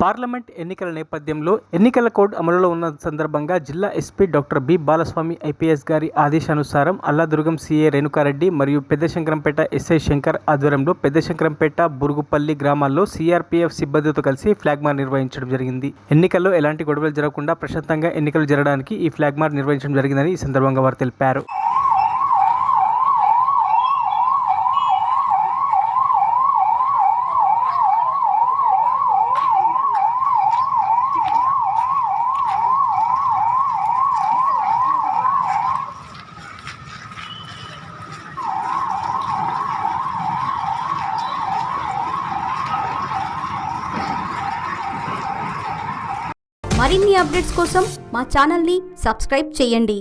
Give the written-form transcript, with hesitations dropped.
Parliament ఎన్నికల నేపథ్యంలో ఎన్నికల కోడ్ అమలులో ఉన్న సందర్భంగా జిల్లా SP doctor B Balaswamy IPS గారి ఆదేశానుసారం అల్లాదుర్గం సీఏ రేణుకారెడ్డి మరియు పెద్దశంకరంపేట ఎస్ఐ శంకర్ ఆధ్వర్యంలో పెద్దశంకరంపేట బురుగుపల్లి గ్రామాల్లో సిఆర్పీఎఫ్ సిబ్బందితో కలిసి ఫ్లాగ్ మార్చ్ నిర్వహించడం జరిగింది. ఎన్నికల్లో ఎలాంటి గొడవలు జరగకుండా ప్రశాంతంగా ఎన్నికలు జరగడానికి ఈ ఫ్లాగ్ మార్చ్ నిర్వహించడం జరిగిందని ఈ సందర్భంగా వారు తెలిపారు. మరిన్ని అప్డేట్స్ కోసం మా ఛానల్ని సబ్స్క్రైబ్ చేయండి.